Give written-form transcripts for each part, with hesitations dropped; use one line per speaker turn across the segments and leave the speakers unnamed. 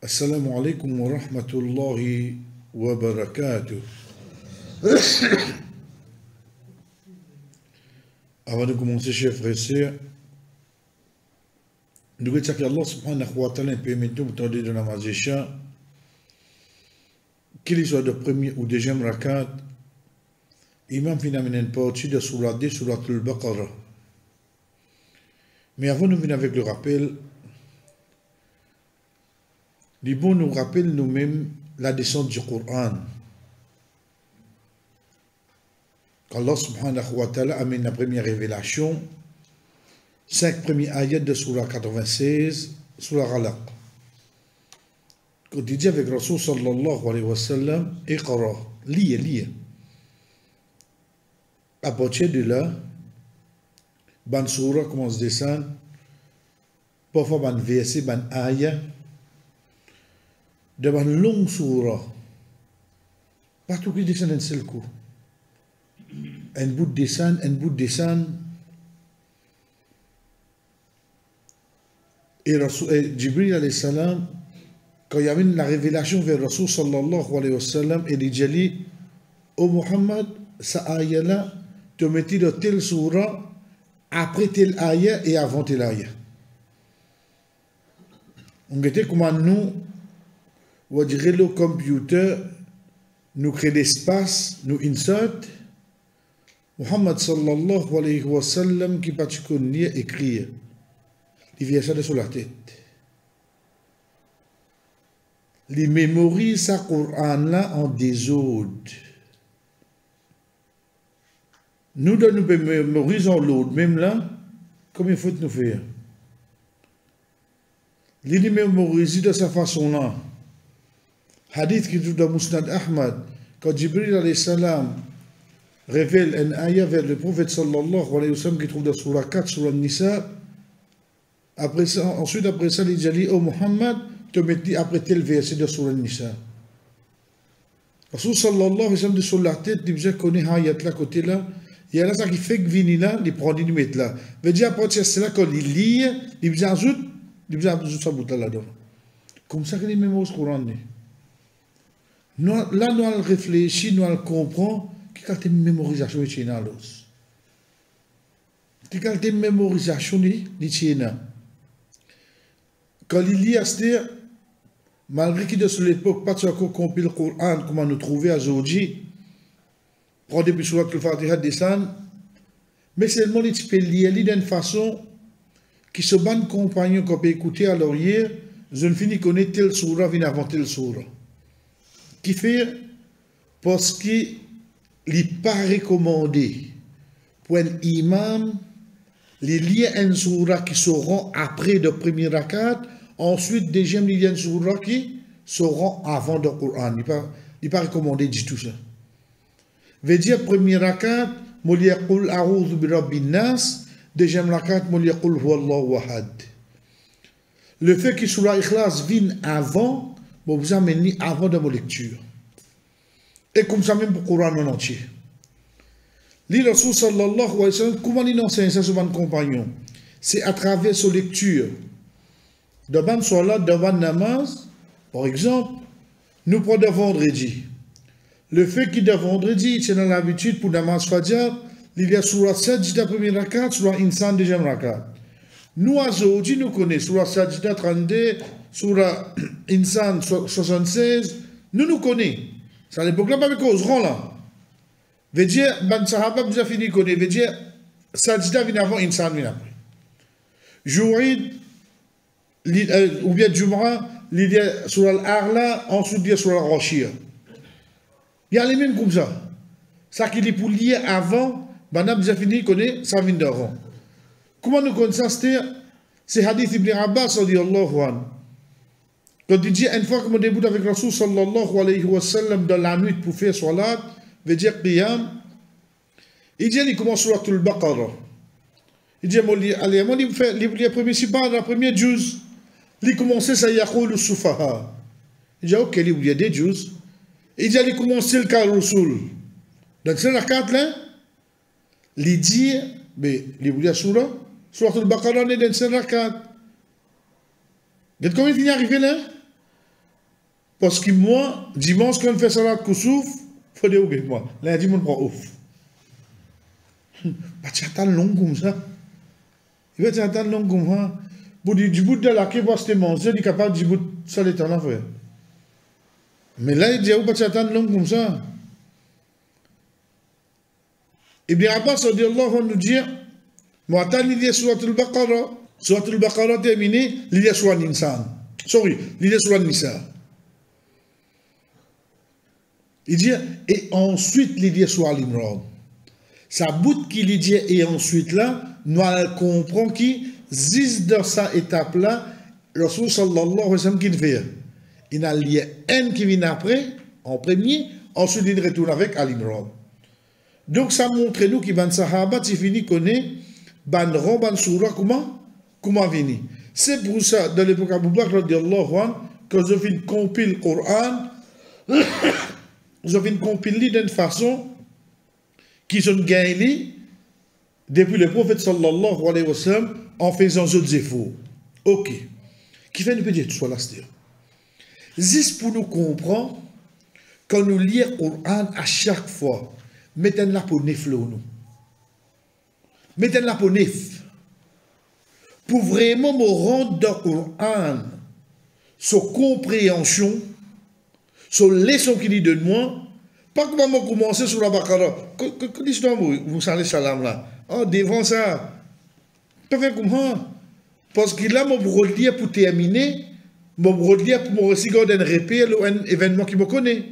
Assalamu alaikum wa rahmatullahi wa barakatuh. Avant de commencer, chers frères et sœurs, nous voulons que Allah subhanahu wa ta'ala permet de nous tendre de namaz isha, qu'il soit de premier ou deuxième rakat, imam finalement une partie de Surah 10, Surah al-Baqarah. Mais avant de venir avec le rappel, les bons nous rappellent nous-mêmes la descente du Coran. Allah subhanahu wa ta'ala amène la première révélation, 5 premiers ayats de Surah 96, Surah Alaq. Quand il dit avec Rasul sallallahu alayhi wa sallam, Iqra, lis. À partir de là, ban surah commence à descendre, parfois ban verset, ban ayat, de ban long surah, partout qui descend un seul coup. Un bout descend. Et Jibril alayhi salam, quand il y avait la révélation vers Rasul sallallahu alayhi wa sallam, il dit, ô Muhammad, sa ayah là, te mettit de telle surah, après telle ayah et avant telle ayah. On était comme nous, on dirait le computer, nous crée l'espace, nous insert. Muhammad sallallahu alayhi wa sallam qui particulier écrit, il vient ça sur la tête. Il mémorise sa Coran là en désordre. Nous mémorisons l'autre, même là, comme il faut nous faire. Il mémorise de sa façon là. Hadith qui est dans Musnad Ahmad, quand Jibril alayhi salam révèle un ayah vers le prophète sallallahu alayhi wa sallam qui trouve dans Surah 4, Surah Nisa. Ensuite, après ça, il dit, oh Muhammad, te metti après tel verset de Surah Nisa. Rasul sallallahu alayhi wa sallam de sur la tête, il dit, connaît ayat là, côté là, il y a là ça qui fait que vini là, il prend, il met là. Veut dire, à partir de cela, quand il lit, il dit, ajoute ça bout là-dedans. Comme ça qu'il mémorise le Coran. Là, nous allons réfléchir, nous allons comprendre, quelle mémorisation est là. Quelle mémorisation est là. Quand il lit à cette malgré qu'il de sur l'époque, pas encore compris le Coran, comment nous trouver aujourd'hui, prendre depuis Surat al-Fatiha descendre, mais seulement il peut lire d'une façon qui se bonne compagnon qu'on peut écouter à l'oreille, je ne finis connaître tel surah, vient avant tel surah. Qui fait parce qu'il n'est pas recommandé pour un imam les liens un surah qui seront après le premier rakat, ensuite deuxième il y a un surah qui seront avant le Coran. Il n'est pas recommandé du tout ça. Veut dire premier rakat, molia qul a'udhu bi rabbin nas, deuxième rakat molia qul huwallahu ahad. Le fait que surah Ikhlas vienne avant, vous amenez avant de ma lecture. Et comme ça même pour le Coran en entier. Le Rasul sallallahu alayhi wa sallam, comment il enseigne ça sur mon compagnon? C'est à travers sa lecture. Devant salat, devant namaz, par exemple, nous prenons vendredi. Le fait qu'il y a vendredi, c'est dans l'habitude pour namaz fajr, il y a surah sajda premier rakat, surah insan deuxième rakat. Nous, aujourd'hui, nous connaissons surah sajda 32, surah insan 76, nous connaissons. C'est à l'époque là, pas avec cause, là. Veut dire, ban sahaba vous a fini connaître, veut dire, sajda vient avant, insan vient après. Jourid, ou bien Jumra, il y a surah al-A'la, ensuite il y a surah al-Rashia. Il y a les mêmes comme ça. Ça qui est pour lier avant, ban vous a fini connaître, ça vient d'avant. Comment nous connaissons ça? C'est hadith Ibn Abbas, radiyallahu anhu. Quand il dit, une fois que mon début avec Rasul sallallahu alayhi wa sallam dans la nuit pour faire salat, veut dire qiyam, il dit, il commence sur al-Baqarah. Il dit, allez, moi, il fait les premiers sibars, la première juz. Il commence ça, yaqul sufaha. Il dit, ok, il y a des juz. Il dit, il commence le cas Rasul. Dans ce rakat là, il dit, mais il y a surah al-Baqarah, il y a dans ce rakat. Vous combien il est arrivé là? Parce que moi, dimanche, quand on fait salat koussouf, il faut dire que moi, lundi, on prend ouf. Bah, tu attends long comme ça. Il va t'attendre long comme ça. Pour du bout de la queue, pour se manger, il est capable du bout de ça, les temps, frère. Mais là, il dit, où pas t'attendre long comme ça. Et bien, Abbas, Allah va nous dire, moi, attends, il y a Surat al-Baqarah. Surat al-Baqarah terminé, il y a Surat Ninsan. Sorry, il y a Surat Nisa. Il dit, et ensuite, il y a Surat Al-Imran. Ça bout qu'il dit, et ensuite là, nous comprenons qui, zis dans cette étape-là, le Rasul sallallahu alayhi wa sallam qui fait. Il y a un qui vient après, en premier, ensuite il retourne avec Al-Imran. Donc ça montre nous que ban sahaba, tu finis connaît, ban ron, ban surah, comment venir. C'est pour ça, dans l'époque Abu Bakr, radiallahu anhu, que je finis compiler le Coran, je finis compiler d'une façon qui sont gagnés depuis le prophète sallallahu alayhi wa sallam en faisant d'autres efforts. Ok. Qui fait une petite soit là, c'est-à-dire. Juste pour nous comprendre, quand nous lisons le Coran à chaque fois, mettez-la pour neuf nous. Mettez-la pour neuf. Pour vraiment me rendre dans le Coran, sur compréhension, sur leçon qu'il dit de moi, pas que maman commencer sur la Baqarah. Que l'histoire, vous savez, salam là. Oh, devant ça. Pas fait comment? Parce que là, mon relire pour terminer, mon relire pour me regarder un répé, un événement qui me connaît.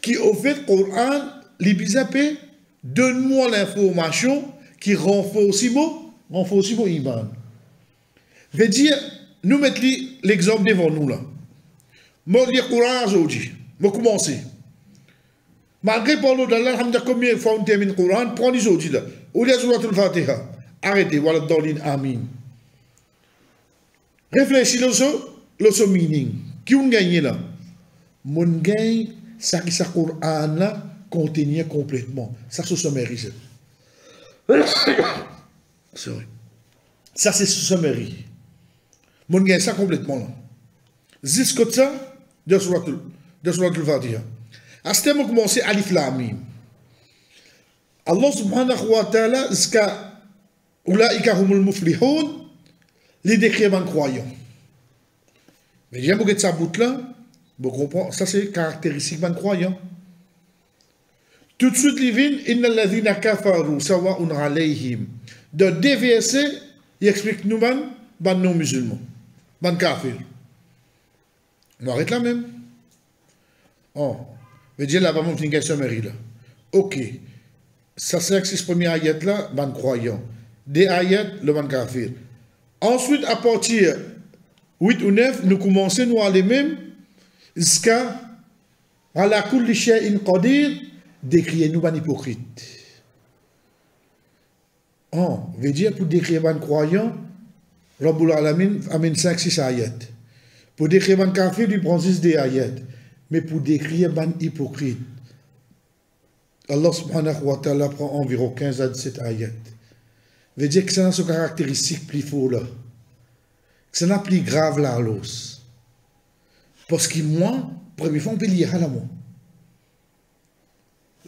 Qui, au fait, Coran, l'ibizapé, donne-moi l'information qui renforce mon iman. Je veux dire, nous mettons l'exemple devant nous là. Moi, lire Coran aujourd'hui. Je commence. Malgré parler d'Allah, alhamdulillah, combien de fois on termine le Coran, prenez aujourd'hui là. Ou les Surat al-Fatiha. Arrêtez, voilà dans amin. Réfléchissez sur le meaning. Qui on gagne là? Mon gagne, ça qui le Coran là, contient complètement. Ça, c'est ce mérite. Sorry. Ça, c'est ce mérite. Mon gagne, ça complètement là. Jusqu'à ça, de Surat al-Fatiha. À ce moment, commencer Alif Lam Mim. Allah subhanahu wa ta'ala, jusqu'à Ulaika humul muflihun, les décrits en croyant. Mais j'aime beaucoup de ça bout là, vous comprenez, ça c'est caractéristique de croyant. Tout de suite, l'ivin, inna alladhina kafaru sawa'un alayhim. De deux versets, il explique nous, ban non-musulmans, ban kafir. On arrête là même. Oh. Mais Dieu là, va montrer une question mairie là. Ok. Ça c'est ce premier ayat là, ban croyant. Des ayats, le ban kafir. Ensuite, à partir 8 ou 9, nous commençons nous aller même jusqu'à ala kulli shay'in qadir, décrire nous ban hypocrite. Oh, veut dire pour décrire ban croyant, Rabbul Alamin amène 5-6 ayats. Pour décrire ban kafir, il prend 6 des ayats. Mais pour décrire ban hypocrite, Allah subhanahu wa ta'ala prend environ 15 à 17 ayats. Veut dire que c'est une caractéristique plus fort là. C'est un plus grave là, l'os. Parce que moi, première fois, on peut lire à la moi.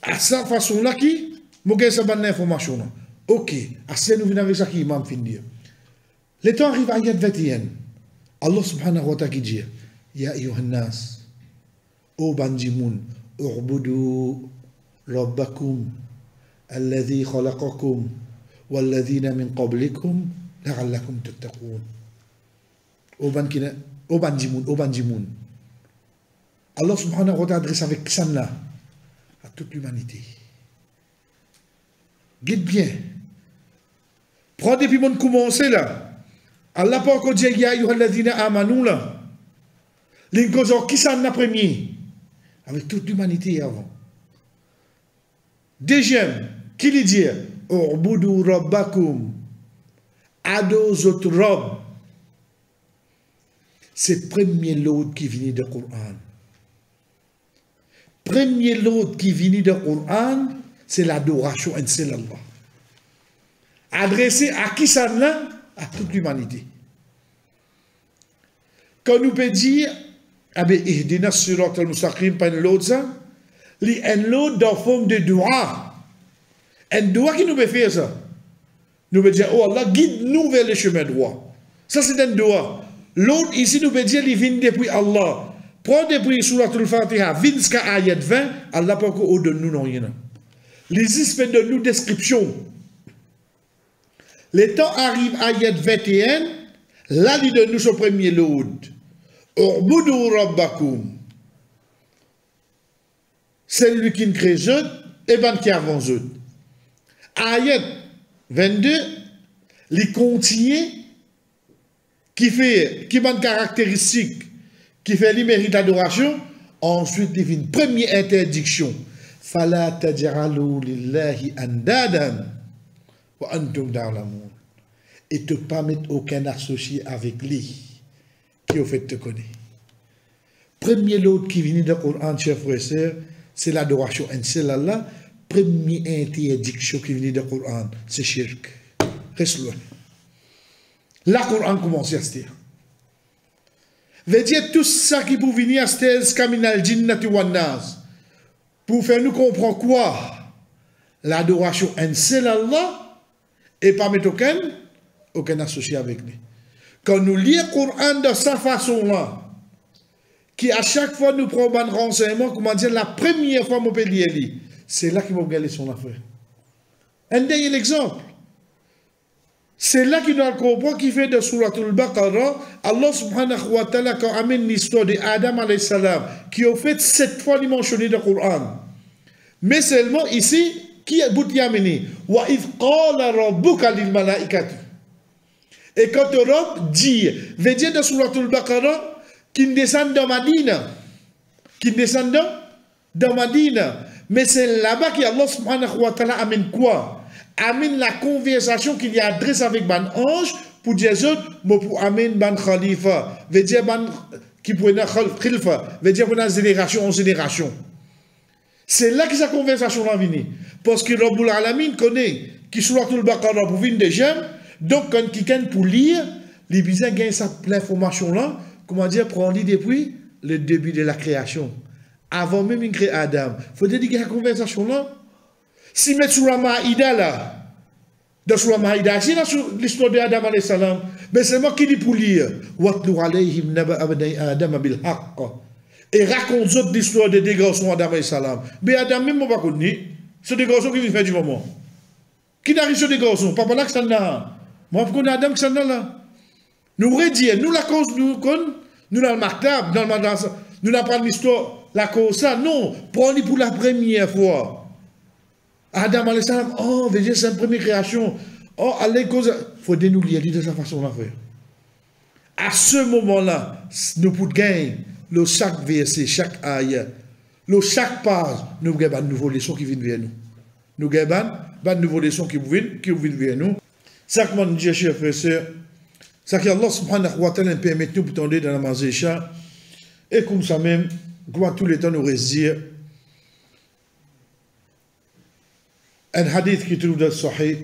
À cette façon-là, qui moi, j'ai cette bonne information là. Ok, à ce nous venons avec ça qui m'a fait dire. Le temps arrive à ayat 21. Allah subhanahu wa ta'ala dit, Ya ayyuhannas, O banjimoun, u'budu rabbakum, alladhi khalaqakum, walladhina min qablikum, la'allakum tattaqoun. O banjimoun. Allah subhanahu wa ta'ala adresse avec ça là à toute l'humanité. Guide bien. Prends depuis mon commencer là. Allah pas encore dit ya ayyuhalladhina amanu là. L'incoso qui s'en a premier avec toute l'humanité avant. Deuxième, qui lui dit u'budu rabbakum, ado zot rob. C'est premier lot qui vient du Coran. Premier lot qui vient du Coran, c'est l'adoration en seul Allah. Adressé à qui ça là? À toute l'humanité. Quand nous peut dire Ah bien, ihdina surat al-mustaqim, pas une l'autre ça. Li en l'autre dans forme de doigt. Un doigt qui nous fait faire ça. Nous veut dire, oh Allah, guide-nous vers le chemin droit. Ça, c'est un doigt. L'autre, ici, nous veut dire, il vient depuis Allah. Prends depuis surat al-Fatiha, vient jusqu'à ayat 20, Allah pas encore de nous, non, rien. Les espèces de nous description. Le temps arrive à ayat 21, là, il donne nous son premier l'autre. Urbudu rabbakum. C'est lui qui crée eux, et ben qui avance eux. Ayat 22, les contient qui a une caractéristique, qui fait les mérites d'adoration, ensuite il y a une première interdiction. Fala taj'alu lillahi andadan wa antum ta'lamun. Et ne pas mettre aucun associé avec lui qui au fait te connaît. Premier lot qui vient dans le Coran, chers frères et sœurs, c'est l'adoration. Et c'est là, première interdiction qui vient dans le Coran, c'est shirk. Reste loin. Là, le Coran commence à se dire. Veut dire tout ça qui peut venir à ce kaminal jinnati wan nas. Pour faire nous comprendre quoi? L'adoration, c'est là, et pas mettre aucun associé avec lui. Quand nous lisons le Coran de cette façon-là, qui à chaque fois nous prend un renseignement, comment dire, la première fois qu'on peut lire, c'est là qu'il va regarder son affaire. Un dernier exemple. C'est là qu'il doit comprendre qui fait de Surat al-Baqarah, Allah subhanahu wa ta'ala, quand amène l'histoire d'Adam alayhi salam, qui a fait 7 fois mentionné dans le Coran. Mais seulement ici, qui est bout yamini? Wa idh qala rabbuka lil malaikati. Et quand Europe dit, veut dire dans Surat al-Baqarah, qui descend dans Madina, qui descend dans Madina. Mais c'est là-bas qu'Allah subhanahu wa ta'ala amène quoi? Amène la conversation qu'il y a adresse avec ban ange pour dire pour amène ban khalifa, veut dire ban qui pour khalifa, veut dire pour une génération en génération. C'est là que sa conversation va venir. Parce que Rabbul Alamin connaît qui Surat al-Baqarah pour venir des gemmes, donc quand quelqu'un pour lire, les bizarres gagnent l'information là. Comment dire, prendre depuis le début de la création. Avant même de créer Adam. Il faut dire qu'il y a une conversation là. Si mettre sur la Maïda là, dans sur la Maïda, c'est l'histoire d'Adam alayhi salam, mais c'est moi qui dis pour lire. Watlu alayhim naba abnai Adam bil haqq. Et raconte autres l'histoire des garçons d'Adam alayhi salam. Mais Adam même on va connaître. C'est des garçons qui viennent faire du moment. Qui n'arrive sur des garçons, pas là que ça n'a. Moi je connais Adam que ça n'a là. Nous redire, nous la cause, nous dans le maktab, dans le madrasa, nous n'apprenons l'histoire, la cause ça, non, prenez pour la première fois. Adam alayhi salam, oh, c'est une première création, oh, allez, cause, il faut nous lire de cette façon-là faire. À ce moment-là, nous pouvons gagner, le chaque verset, chaque ayah, le chaque page, nous avons une nouvelle leçon qui vient vers nous. Nous avons une nouvelle leçon qui vient vers nous. Ça, comme on dit, chers frères et sœurs, c'est qu'Allah subhanahu wa ta'ala permet nous pour tendre dans la mazécha. Et comme ça même, comme tous les temps nous reste dire, un hadith qui trouve dans le Sahih,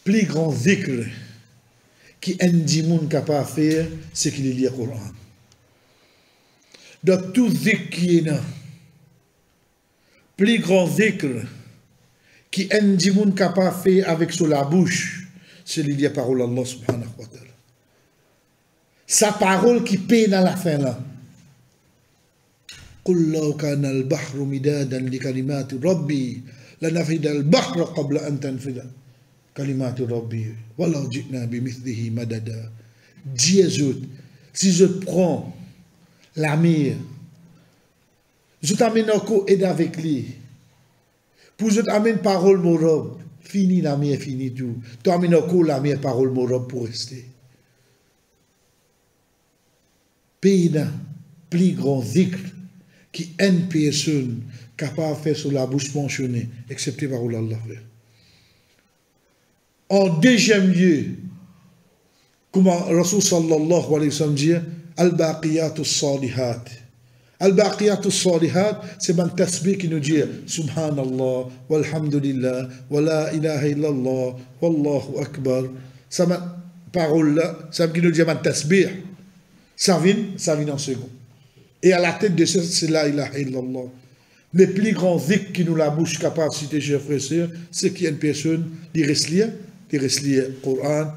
plus grand zikr qui un dimoun capable de faire, c'est qu'il lit le Coran. Dans tout zikr qui est là, plus grand zikr qui un dimoun capable de faire avec sur la bouche, c'est la parole d'Allah subhanahu wa ta'ala. Sa parole qui paie dans la fin là. قل لو كان البحر مدادا لكلمات ربي لنفد البحر قبل أن تنفد كلمات ربي ولو جئنا بمثله مددا. Dieu, si je prends la mer, je t'amène encore aide avec lui. Pour je t'amène parole mon robe. Fini la mer, fini tout. Tu amènes encore la mer, parole mon robe pour rester. Pays d'un plus grand zikr qui une personne capable de faire sur la bouche mentionnée, excepté par Allah. En deuxième lieu, comme Rasul sallallahu alayhi wa sallam dit, al-baqiyatus salihat. Al-baqiyatus salihat, c'est un tasbih qui nous dit subhanallah, walhamdulillah, wa la ilaha illallah, wallahu akbar. Ça parole là, ça qui nous dit un tasbih. Ça vient en second. Et à la tête de ça, c'est la ilaha illallah. Le plus grand zikr qui nous la bouche capable de citer, chers frères et sœurs, c'est qu'il y a une personne qui reste lire le Coran,